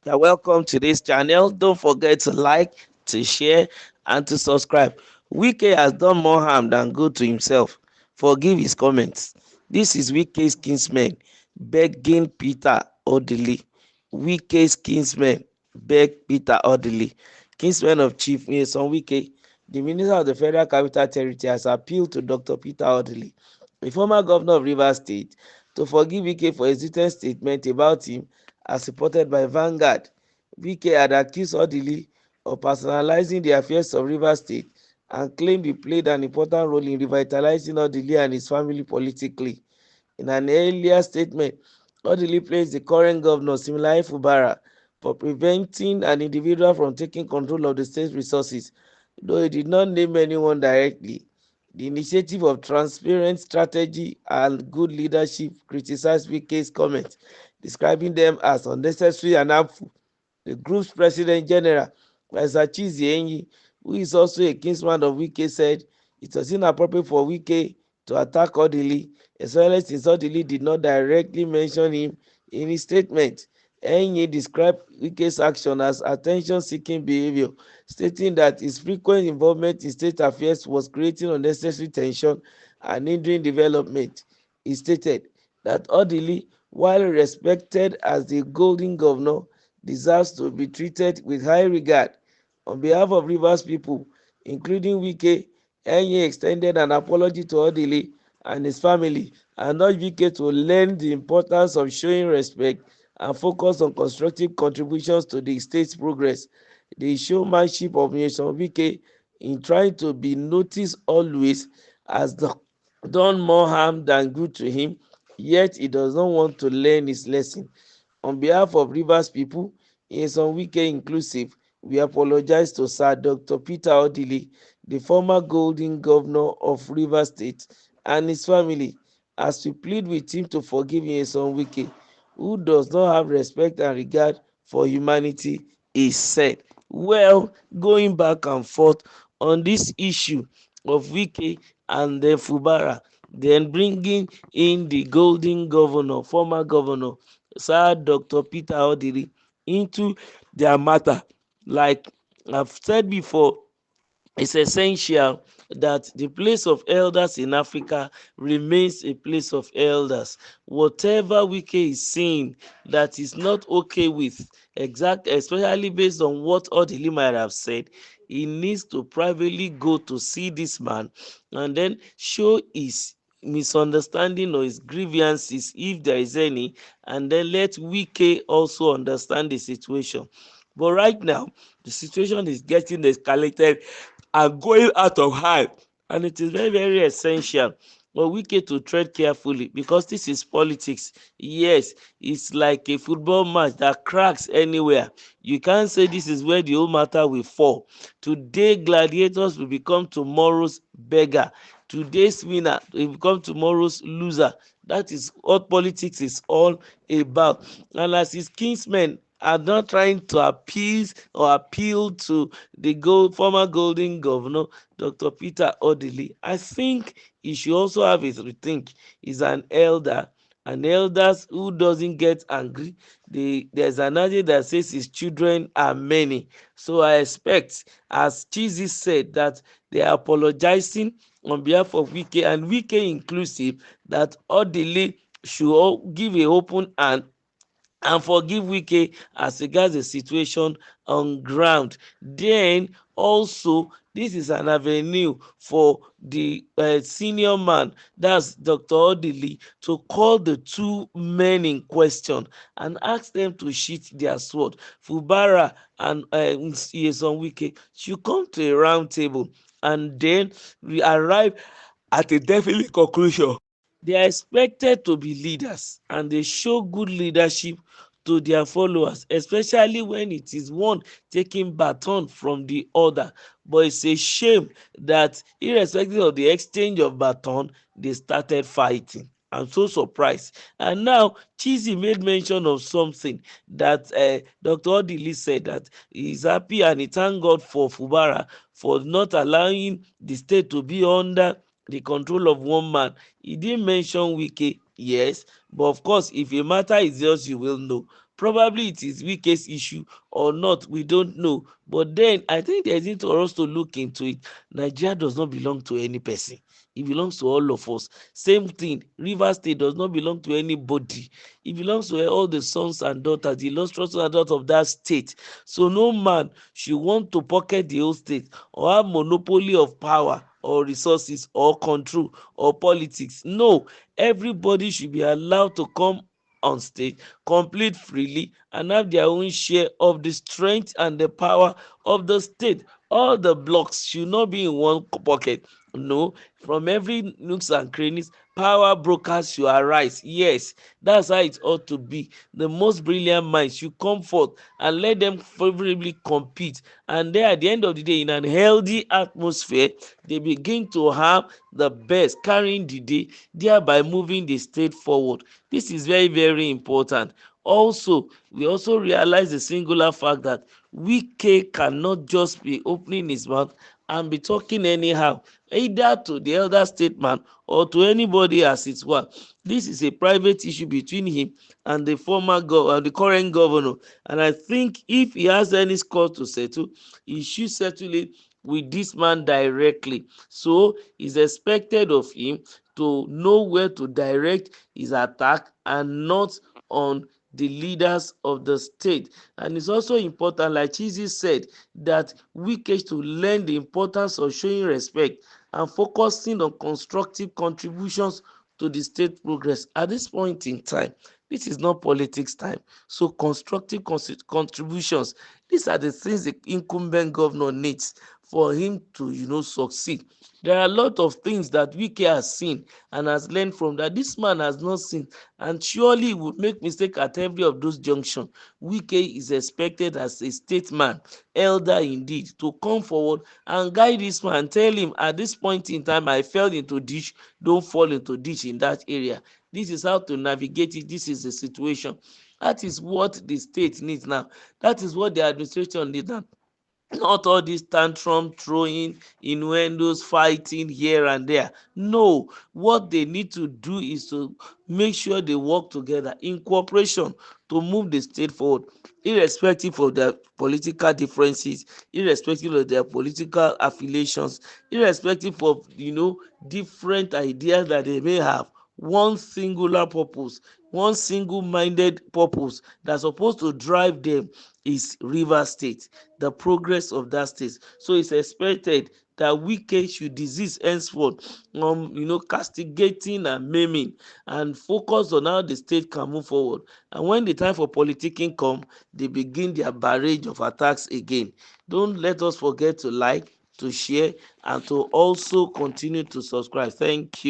You're welcome to this channel. Don't forget to like, to share, and to subscribe. Wike has done more harm than good to himself. Forgive his comments. This is Wike's kinsmen begging Peter Odili. Wike's kinsmen beg Peter Odili. Kinsmen of Chief Nyesom Wike, the Minister of the Federal Capital Territory, has appealed to Dr. Peter Odili, the former governor of Rivers State, to forgive Wike for his written statement about him as reported by Vanguard. Wike had accused Odili of personalizing the affairs of Rivers State and claimed he played an important role in revitalizing Odili and his family politically. In an earlier statement, Odili praised the current governor, Siminalayi Fubara, for preventing an individual from taking control of the state's resources, though he did not name anyone directly. The initiative of transparent strategy and good leadership criticized Wike's comments, describing them as unnecessary and harmful. The group's president general, Mr. Chizie Enyi, who is also a kinsman of Wike, said it was inappropriate for Wike to attack Odili, especially since Odili did not directly mention him in his statement. Enyi described Wike's action as attention-seeking behavior, stating that his frequent involvement in state affairs was creating unnecessary tension and hindering development. He stated that Odili, while respected as the golden governor, deserves to be treated with high regard. On behalf of Rivers people, including Wike, Enyi extended an apology to Odili and his family and urged Wike to learn the importance of showing respect and focus on constructive contributions to the state's progress. The showmanship of Nyesom Wike in trying to be noticed always has done more harm than good to him, yet he does not want to learn his lesson. On behalf of Rivers people, Nyesom Wike inclusive, we apologize to Sir Dr. Peter Odili, the former golden governor of Rivers State, and his family, as we plead with him to forgive Nyesom Wike, who does not have respect and regard for humanity, is said. Well, going back and forth on this issue of Wike and the Fubara, then bringing in the golden governor, former governor, Sir Dr. Peter Odili, into their matter. Like I've said before, it's essential that the place of elders in Africa remains a place of elders. Whatever Wike is saying that is not okay with, especially based on what Odili might have said, he needs to privately go to see this man and then show his misunderstanding or his grievances if there is any, and then let Wike also understand the situation. But right now, the situation is getting escalated and going out of hand, and it is very, very essential for Wike to tread carefully because this is politics. Yes, it's like a football match that cracks anywhere. You can't say this is where the whole matter will fall. Today, gladiators will become tomorrow's beggar. Today's winner will become tomorrow's loser. That is what politics is all about. And as his kinsmen are not trying to appeal to the former golden governor, Dr. Peter Odili, I think he should also have his rethink. He's an elder, and elders who doesn't get angry, there's an adage that says his children are many. So I expect, as Chizzy said, that they are apologizing on behalf of Wike, and Wike inclusive, that Odili should give a open and forgive Wike as regards the situation on ground. Then also, this is an avenue for the senior man, that's Dr. Odili, to call the two men in question and ask them to sheath their sword. Fubara and Nyesom Wike should come to a round table, and then we arrive at a definite conclusion. They are expected to be leaders and they show good leadership to their followers, especially when it is one taking baton from the other. But it's a shame that irrespective of the exchange of baton, they started fighting. I'm so surprised. And now Chizzy made mention of something that Dr. Odili said, that he's happy and he thank God for Fubara for not allowing the state to be under the control of one man. He didn't mention Wike, yes, but of course, if a matter is yours, you will know. Probably it is Wike's issue or not, we don't know. But then I think there's need for us to look into it. Nigeria does not belong to any person. It belongs to all of us. Same thing, Rivers State does not belong to anybody. It belongs to all the sons and daughters, the illustrious sons and daughters of that state. So no man should want to pocket the whole state or have monopoly of power or resources or control or politics. No, everybody should be allowed to come on stage, compete freely, and have their own share of the strength and the power of the state. All the blocks should not be in one pocket. No, from every nooks and crannies, power brokers should arise. Yes, that's how it ought to be. The most brilliant minds should come forth and let them favorably compete. And then at the end of the day, in an healthy atmosphere, they begin to have the best carrying the day, thereby moving the state forward. This is very, very important. Also, we also realize the singular fact that Wike cannot just be opening his mouth and be talking anyhow, either to the elder statesman or to anybody as it were. This is a private issue between him and the current governor. And I think if he has any score to settle, he should settle it with this man directly. So it's expected of him to know where to direct his attack and not on the leaders of the state. And it's also important, like Chizzy said, that Wike to learn the importance of showing respect and focusing on constructive contributions to the state progress. At this point in time, this is not politics time. So constructive contributions, these are the things the incumbent governor needs for him to succeed. There are a lot of things that Wike has seen and has learned from that this man has not seen, and surely he would make mistake at every of those junctions. Wike is expected as a statesman, elder indeed, to come forward and guide this man, tell him at this point in time I fell into ditch, don't fall into ditch in that area. This is how to navigate it. This is the situation. That is what the state needs now. That is what the administration needs now. Not all this tantrum throwing, innuendos, fighting here and there. No, what they need to do is to make sure they work together in cooperation to move the state forward, irrespective of their political differences, irrespective of their political affiliations, irrespective of different ideas that they may have. One singular purpose, one single-minded purpose that's supposed to drive them is Rivers State, the progress of that state. So it's expected that Wike should desist henceforth castigating and maiming and focus on how the state can move forward. And when the time for politicking come, they begin their barrage of attacks again. Don't let us forget to like, to share, and to also continue to subscribe. Thank you.